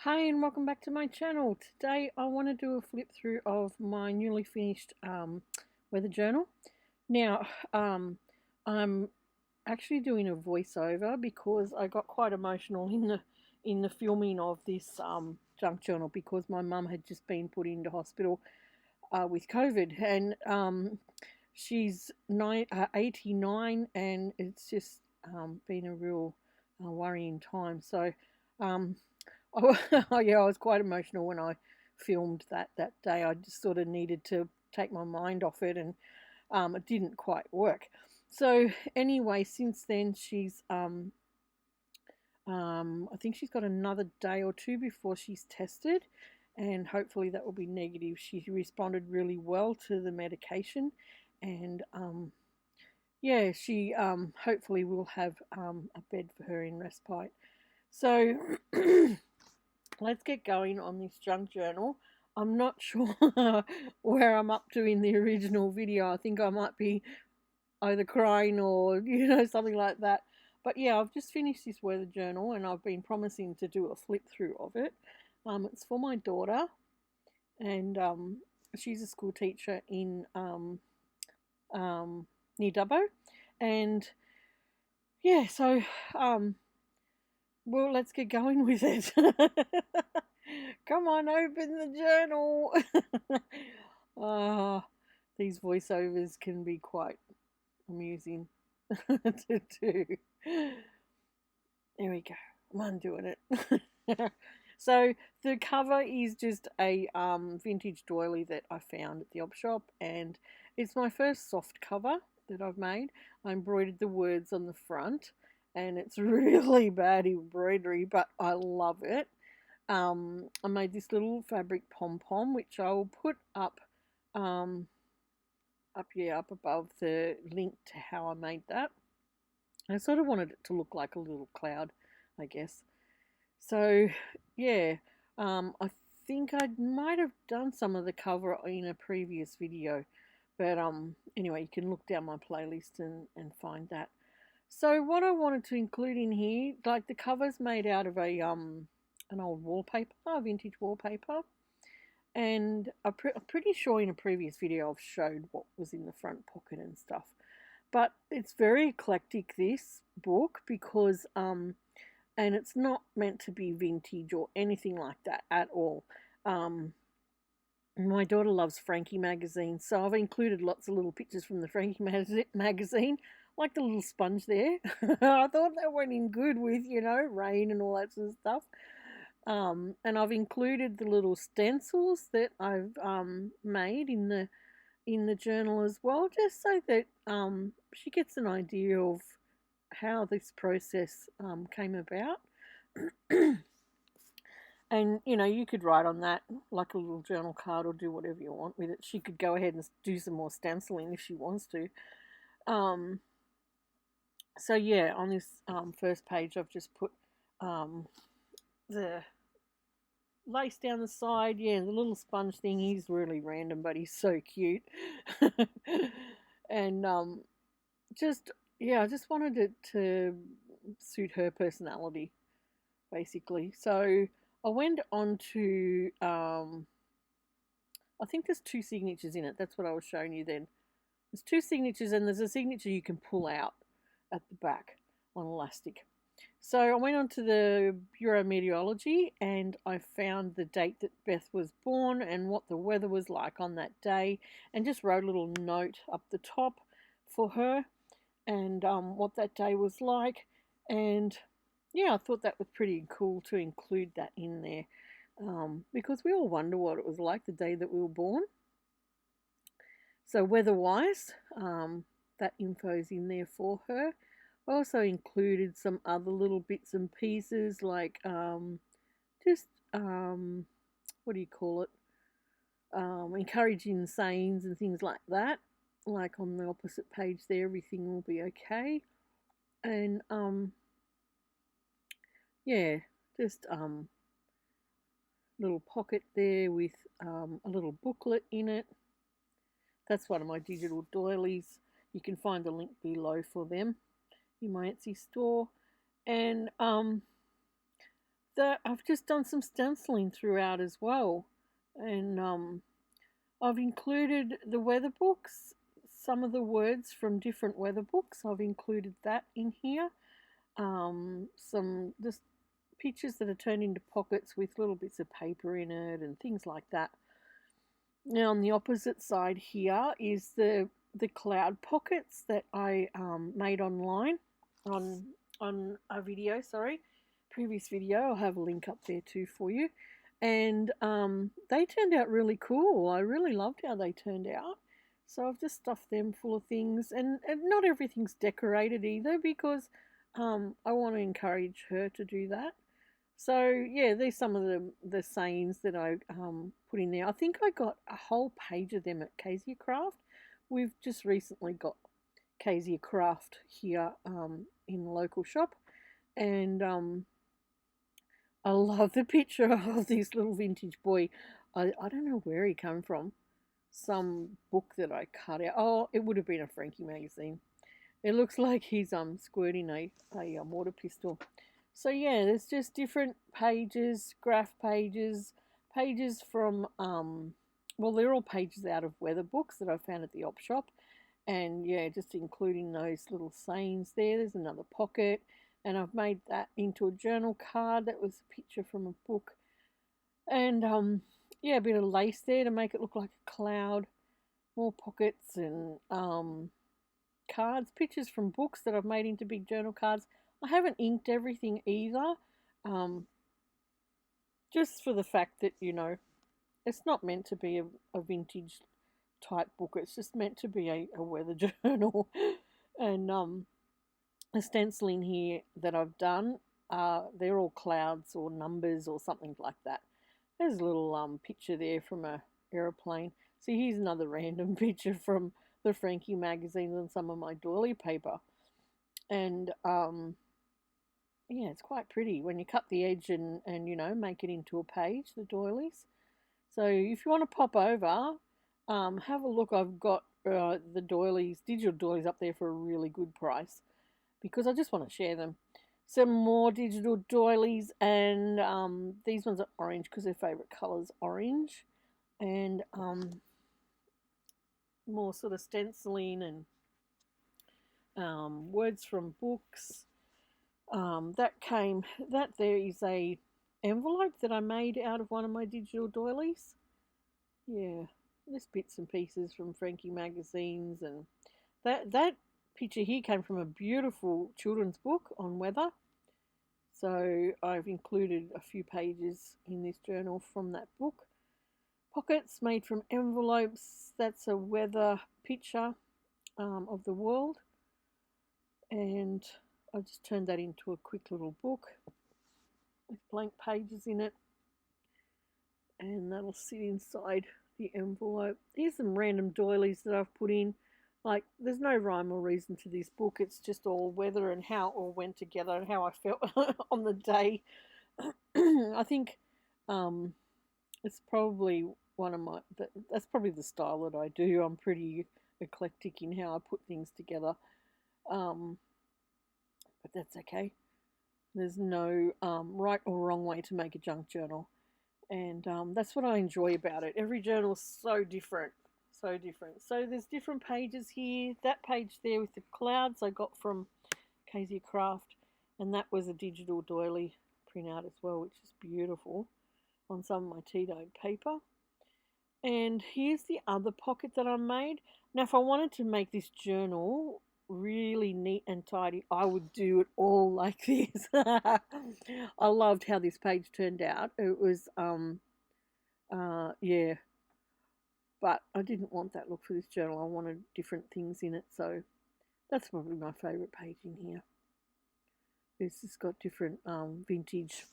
Hi and welcome back to my channel. Today I want to do a flip through of my newly finished weather journal. Now I'm actually doing a voiceover because I got quite emotional in the filming of this junk journal because my mum had just been put into hospital with COVID, and she's 89, and it's just been a real worrying time. So um, oh, yeah, I was quite emotional when I filmed that day. I just sort of needed to take my mind off it, and it didn't quite work. So anyway, since then I think she's got another day or two before she's tested, and hopefully that will be negative. She responded really well to the medication, and yeah, she hopefully will have a bed for her in respite. So let's get going on this junk journal. I'm not sure where I'm up to in the original video. I think I might be either crying or, something like that. But yeah, I've just finished this weather journal and I've been promising to do a flip through of it. It's for my daughter, and she's a school teacher in near Dubbo. And yeah, so um, well, let's get going with it. Come on, open the journal. Ah, these voiceovers can be quite amusing to do. There we go. I'm undoing it. So the cover is just a vintage doily that I found at the op shop, and it's my first soft cover that I've made. I embroidered the words on the front, and it's really bad embroidery, but I love it. I made this little fabric pom-pom, which I'll put um, up above the link to how I made that. I sort of wanted it to look like a little cloud, I guess. So, yeah, I think I might have done some of the cover in a previous video, but anyway, you can look down my playlist and find that. So, what I wanted to include in here, like the cover's made out of an old wallpaper, a vintage wallpaper, and I'm pretty sure in a previous video I've showed what was in the front pocket and stuff. But it's very eclectic, this book, because and it's not meant to be vintage or anything like that at all. Um, my daughter loves Frankie magazine, so I've included lots of little pictures from the Frankie magazine, like the little sponge there. I thought that went in good with, rain and all that sort of stuff. And I've included the little stencils that I've made in the journal as well, just so that she gets an idea of how this process came about. And you could write on that like a little journal card or do whatever you want with it. She could go ahead and do some more stenciling if she wants to. Um, so yeah, on this first page, I've just put the lace down the side. Yeah, the little sponge thing. He's really random, but he's so cute. And just yeah, I just wanted it to suit her personality, basically. So I went on to I think there's two signatures in it. That's what I was showing you then. There's two signatures, and there's a signature you can pull out at the back on elastic. So I went on to the Bureau of Meteorology and I found the date that Beth was born and what the weather was like on that day, and just wrote a little note up the top for her and what that day was like. And yeah, I thought that was pretty cool to include that in there, because we all wonder what it was like the day that we were born. So weather-wise, that info's in there for her. I also included some other little bits and pieces like just what do you call it? Encouraging sayings and things like that. Like on the opposite page there, everything will be okay. And yeah, just little pocket there with a little booklet in it. That's one of my digital doilies. You can find the link below for them in my Etsy store. And that I've just done some stenciling throughout as well, and I've included the weather books, some of the words from different weather books. I've included that in here. Some just pictures that are turned into pockets with little bits of paper in it and things like that. Now on the opposite side here is the cloud pockets that I made online on a video. Sorry, previous video. I'll have a link up there too for you. And they turned out really cool. I really loved how they turned out. So I've just stuffed them full of things, and not everything's decorated either because I want to encourage her to do that. So yeah, there's some of the sayings that I put in there. I think I got a whole page of them at Kezia Craft. We've just recently got Kezia Craft here in the local shop, and I love the picture of this little vintage boy. I don't know where he came from. Some book that I cut out. Oh, it would have been a Frankie magazine. It looks like he's squirting a water pistol. So yeah, there's just different pages, graph pages, pages from well, they're all pages out of weather books that I found at the op shop, and yeah, just including those little sayings there. There's another pocket, and I've made that into a journal card that was a picture from a book, and yeah, a bit of lace there to make it look like a cloud. More pockets and cards, pictures from books that I've made into big journal cards. I haven't inked everything either, um, just for the fact that, it's not meant to be a vintage type book. It's just meant to be a weather journal. And the stenciling here that I've done, they're all clouds or numbers or something like that. There's a little picture there from a aeroplane. See, here's another random picture from the Frankie magazine and some of my doily paper. And yeah, it's quite pretty when you cut the edge and make it into a page, the doilies. So if you want to pop over, have a look. I've got the doilies, digital doilies up there for a really good price because I just want to share them. Some more digital doilies, and these ones are orange because their favourite colour is orange. And more sort of stenciling and words from books. That there is a envelope that I made out of one of my digital doilies. Yeah, just bits and pieces from Frankie magazines, and that picture here came from a beautiful children's book on weather. So I've included a few pages in this journal from that book. Pockets made from envelopes. That's a weather picture of the world, and I just turned that into a quick little book with blank pages in it, and that'll sit inside the envelope. Here's some random doilies that I've put in. Like, there's no rhyme or reason to this book. It's just all weather and how it all went together and how I felt on the day. I think it's probably that's probably the style that I do. I'm pretty eclectic in how I put things together. But that's okay. There's no right or wrong way to make a junk journal. And that's what I enjoy about it. Every journal is so different. So different. So there's different pages here. That page there with the clouds I got from Kezia Craft. And that was a digital doily printout as well, which is beautiful on some of my T-dyed paper. And here's the other pocket that I made. Now, if I wanted to make this journal really neat and tidy, I would do it all like this. I loved how this page turned out. It was yeah, but I didn't want that look for this journal. I wanted different things in it, so that's probably my favourite page in here. This has got different vintage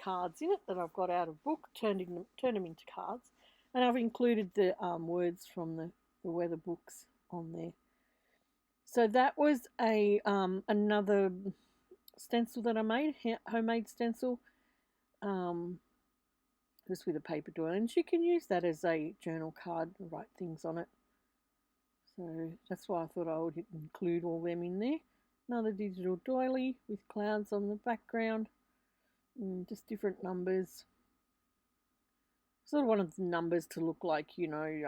cards in it that I've got out of book, turned them into cards, and I've included the words from the weather books on there. So that was another stencil that I made, homemade stencil, just with a paper doily, and you can use that as a journal card and write things on it. So that's why I thought I would include all them in there. Another digital doily with clouds on the background. just different numbers. Sort of wanted the numbers to look like, you know,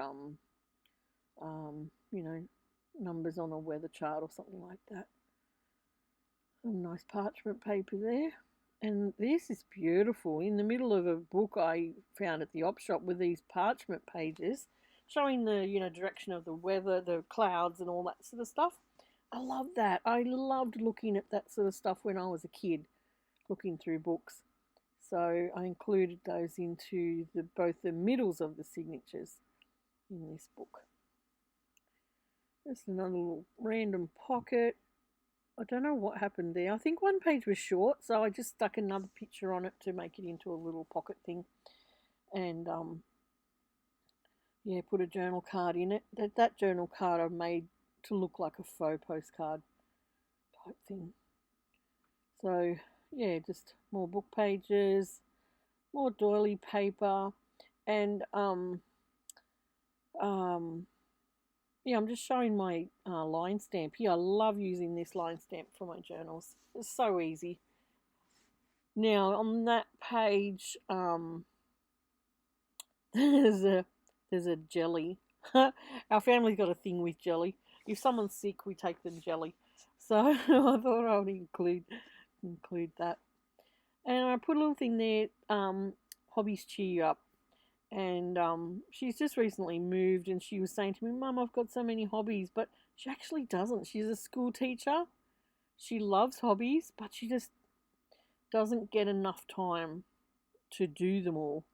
numbers on a weather chart or something like that. Some nice parchment paper there. And this is beautiful. In the middle of a book I found at the op shop with these parchment pages showing the, direction of the weather, the clouds and all that sort of stuff. I love that. I loved looking at that sort of stuff when I was a kid, looking through books. So I included those into both the middles of the signatures in this book. Just another little random pocket. I don't know what happened there. I think one page was short, so I just stuck another picture on it to make it into a little pocket thing. And yeah, put a journal card in it. That journal card I made to look like a faux postcard type thing. So yeah, just more book pages, more doily paper, and yeah, I'm just showing my line stamp here. I love using this line stamp for my journals. It's so easy. Now on that page, there's a jelly. Our family's got a thing with jelly. If someone's sick, we take them jelly. So I thought I would include that. And I put a little thing there. Hobbies cheer you up. And she's just recently moved, and she was saying to me, "Mum, I've got so many hobbies," but she actually doesn't. She's a school teacher. She loves hobbies, but she just doesn't get enough time to do them all,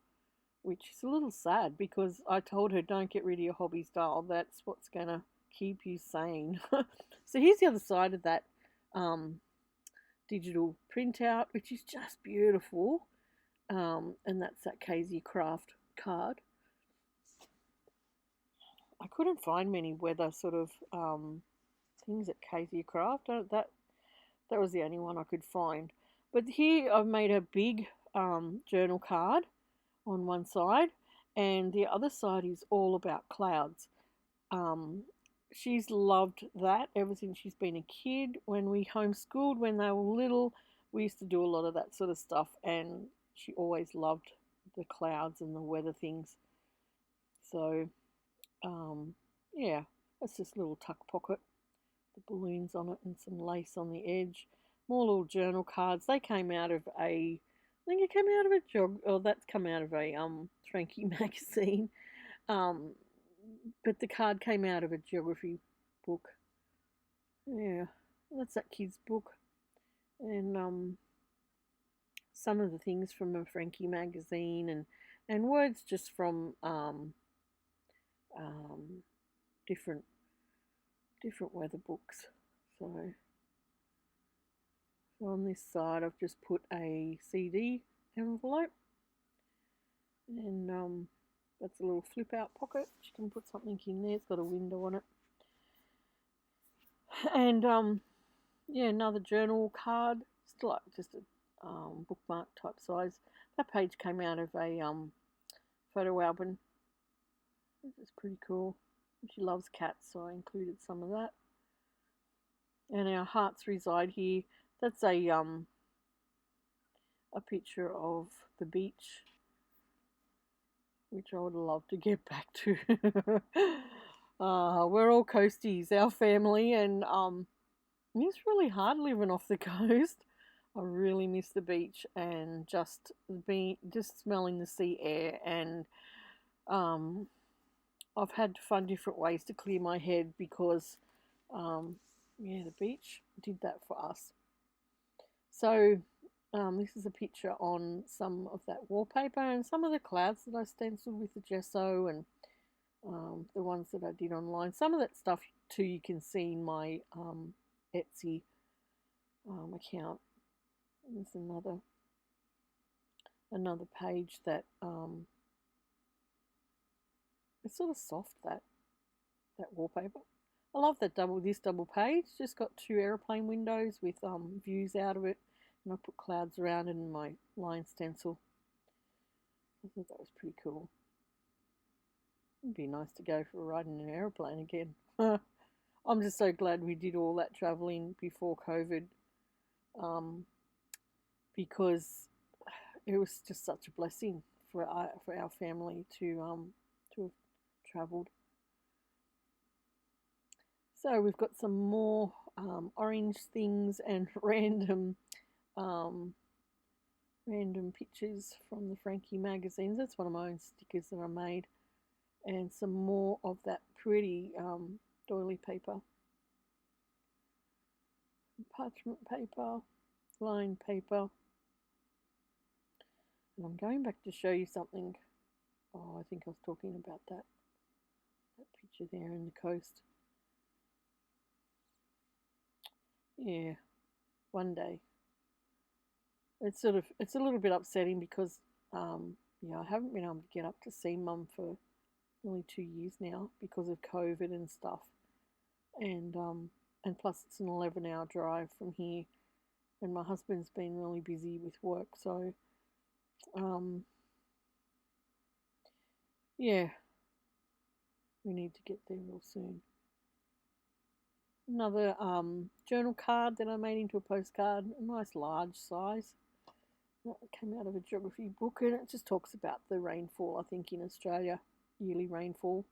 which is a little sad because I told her, "Don't get rid of your hobbies, doll. That's what's going to keep you sane." So here's the other side of that digital printout, which is just beautiful. And that's that Casey Craft card. I couldn't find many weather sort of things at Casey Craft. That was the only one I could find. But here I've made a big journal card on one side, and the other side is all about clouds. She's loved that ever since she's been a kid. When we homeschooled when they were little, we used to do a lot of that sort of stuff, and she always loved the clouds and the weather things. So, yeah, that's just a little tuck pocket. The balloons on it and some lace on the edge. More little journal cards. They came out of I think it came out of that's come out of a Frankie magazine. But the card came out of a geography book. Yeah, that's that kid's book. And some of the things from a Frankie magazine and words just from different weather books. So on this side I've just put a CD envelope, and that's a little flip out pocket. You can put something in there. It's got a window on it. And yeah, another journal card. It's like just a bookmark type size. That page came out of a photo album. It's pretty cool. She loves cats, so I included some of that. And our hearts reside here. That's a picture of the beach, which I would love to get back to. We're all coasties, our family, and it's really hard living off the coast. I really miss the beach and just smelling the sea air, and I've had to find different ways to clear my head because yeah, the beach did that for us. So this is a picture on some of that wallpaper and some of the clouds that I stenciled with the gesso, and the ones that I did online. Some of that stuff too you can see in my Etsy account. There's another page that it's sort of soft, that wallpaper. I love that this double page. Just got two airplane windows with views out of it, and I put clouds around it in my line stencil. I thought that was pretty cool. It'd be nice to go for a ride in an airplane again. I'm just so glad we did all that travelling before COVID, because it was just such a blessing for our family to have travelled. So we've got some more orange things and um, random pictures from the Frankie magazines. That's one of my own stickers that I made, and some more of that pretty doily paper, parchment paper, lined paper. And I'm going back to show you something. Oh, I think I was talking about that picture there in the coast. Yeah, one day. It's a little bit upsetting because I haven't been able to get up to see Mum for nearly 2 years now because of COVID and stuff, and plus it's an 11-hour drive from here, and my husband's been really busy with work, so um, yeah, we need to get there real soon. Another journal card that I made into a postcard, a nice large size. That came out of a geography book, and it just talks about the rainfall, I think, in Australia, yearly rainfall.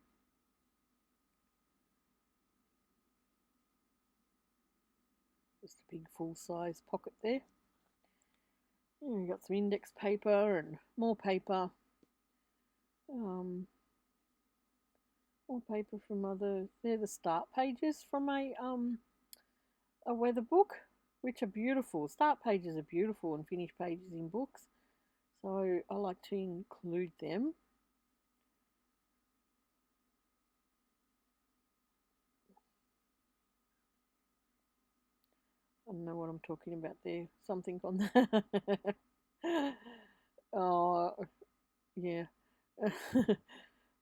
Just a big full-size pocket there. And we've got some index paper and more paper. More paper from they're the start pages from a weather book, which are beautiful. Start pages are beautiful and finish pages in books, so I like to include them. I don't know what I'm talking about there. Something on that. Oh, yeah.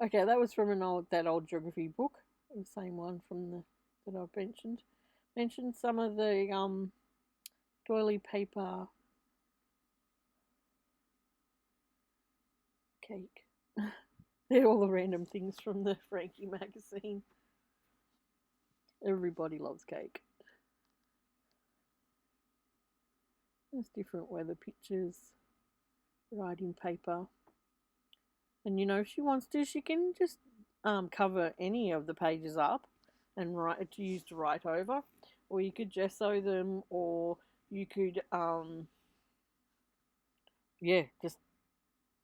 Okay, that was from that old geography book. The same one from the that I've mentioned. Mentioned some of the doily paper cake. They're all the random things from the Frankie magazine. Everybody loves cake. There's different weather pictures, writing paper. And if she wants to, she can just cover any of the pages up and use to write over. Or you could gesso them, or you could, just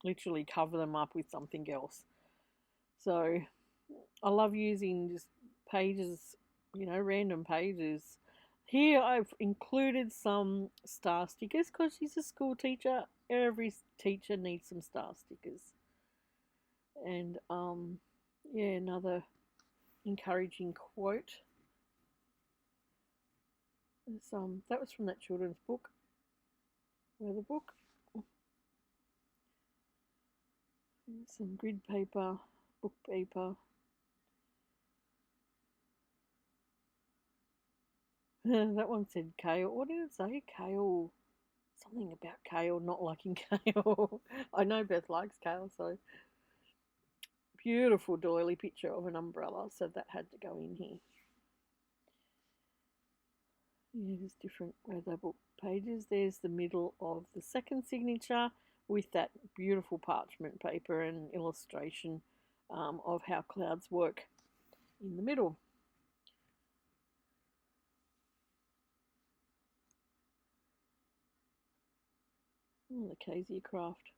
literally cover them up with something else. So I love using just pages, random pages. Here I've included some star stickers because she's a school teacher. Every teacher needs some star stickers. And another encouraging quote. That was from that children's book, weather book. Some grid paper, book paper. That one said kale. What did it say? Kale. Something about kale, not liking kale. I know Beth likes kale, so beautiful doily picture of an umbrella, so that had to go in here. Yeah, there's different weather book pages. There's the middle of the second signature with that beautiful parchment paper and illustration of how clouds work in the middle. Oh, the Casey Craft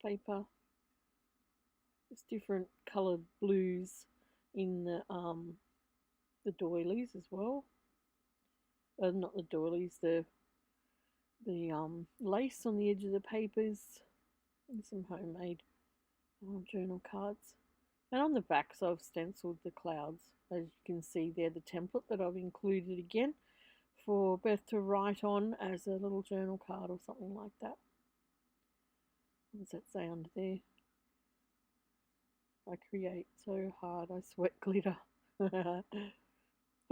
paper. There's different coloured blues in the doilies as well. Not the doilies, the lace on the edge of the papers, and some homemade journal cards. And on the back, so I've stenciled the clouds. As you can see there, the template that I've included again for Beth to write on as a little journal card or something like that. What does that say under there? I create so hard, I sweat glitter. I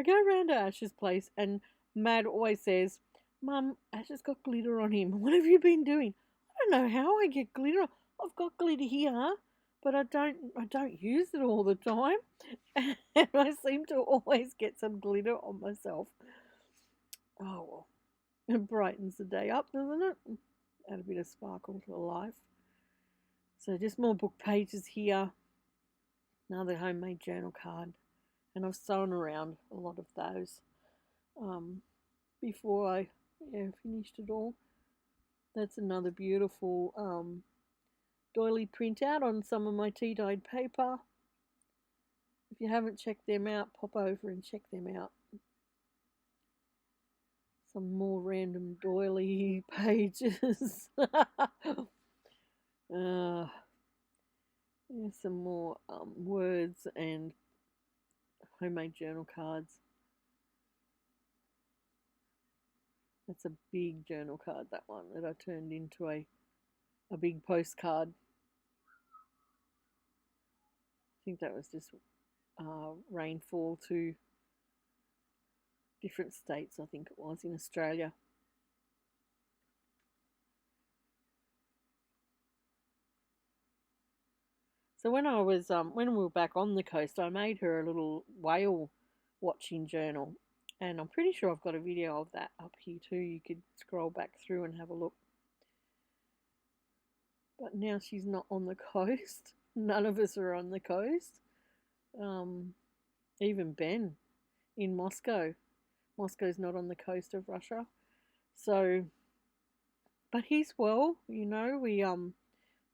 go around to Ash's place and Mad always says, Mum, Ash has got glitter on him. What have you been doing? I don't know how I get glitter. I've got glitter here, but I don't use it all the time. And I seem to always get some glitter on myself. Oh well. It brightens the day up, doesn't it? Add a bit of sparkle to life. So just more book pages here. Another homemade journal card. And I've sewn around a lot of those before I finished it all. That's another beautiful doily printout on some of my tea-dyed paper. If you haven't checked them out, pop over and check them out. Some more random doily pages. There's some more words and homemade journal cards. That's a big journal card, that one, that I turned into a big postcard. I think that was just rainfall to different states, I think it was, in Australia. So when I was when we were back on the coast, I made her a little whale watching journal, and I'm pretty sure I've got a video of that up here too. You could scroll back through and have a look. But now she's not on the coast. None of us are on the coast. Even Ben in Moscow. Moscow's not on the coast of Russia. So, but he's well. You know,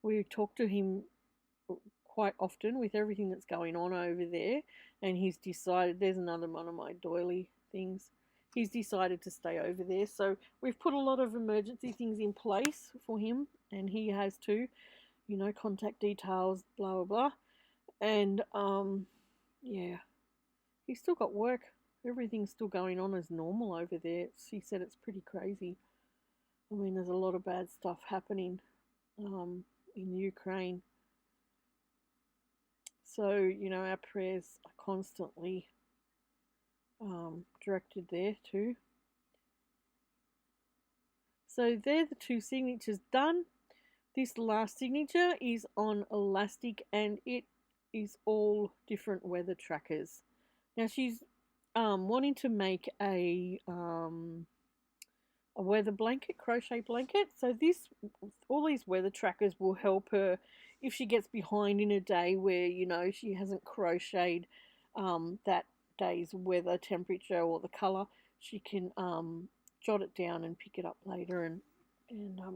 we talk to him quite often with everything that's going on over there, and he's decided, there's another one of my doily things, he's decided to stay over there. So we've put a lot of emergency things in place for him, and he has too, you know, contact details, blah blah blah. And yeah, he's still got work, everything's still going on as normal over there. She said it's pretty crazy. I mean, there's a lot of bad stuff happening in Ukraine. So, you know, our prayers are constantly directed there too. So they're the two signatures done. This last signature is on elastic, and it is all different weather trackers. Now she's wanting to make a weather blanket, crochet blanket. So all these weather trackers will help her if she gets behind in a day where, you know, she hasn't crocheted that day's weather, temperature, or the color. She can jot it down and pick it up later and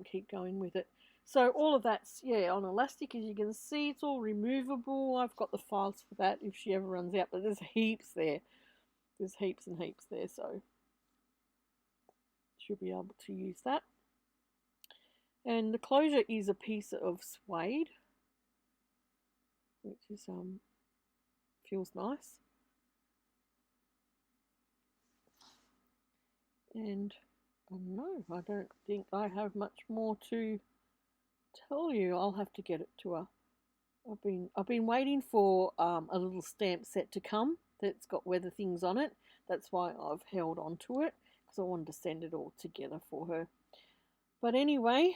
keep going with it. So all of that's, yeah, on elastic, as you can see. It's all removable. I've got the files for that if she ever runs out, but there's heaps there. There's heaps and heaps there, so she'll be able to use that. And the closure is a piece of suede, which is feels nice. And no, I don't think I have much more to tell you. I'll have to get it to her. I've been waiting for a little stamp set to come that's got weather things on it. That's why I've held on to it, because I wanted to send it all together for her. But anyway,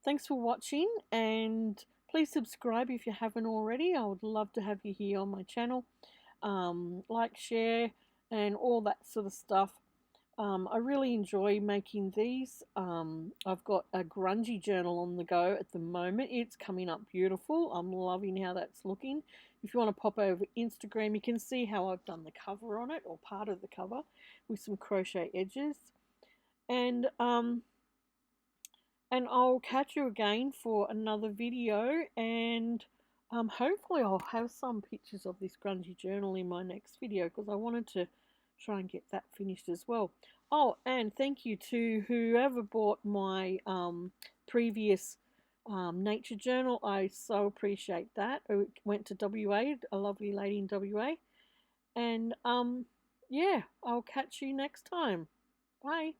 thanks for watching, and please subscribe if you haven't already. I would love to have you here on my channel. Like, share, and all that sort of stuff. I really enjoy making these. I've got a grungy journal on the go at the moment. It's coming up beautiful. I'm loving how that's looking. If you want to pop over Instagram, you can see how I've done the cover on it, or part of the cover, with some crochet edges. And I'll catch you again for another video, and hopefully I'll have some pictures of this grungy journal in my next video, because I wanted to try and get that finished as well. Oh, and thank you to whoever bought my previous nature journal. I so appreciate that. It went to WA, a lovely lady in WA. And yeah, I'll catch you next time. Bye.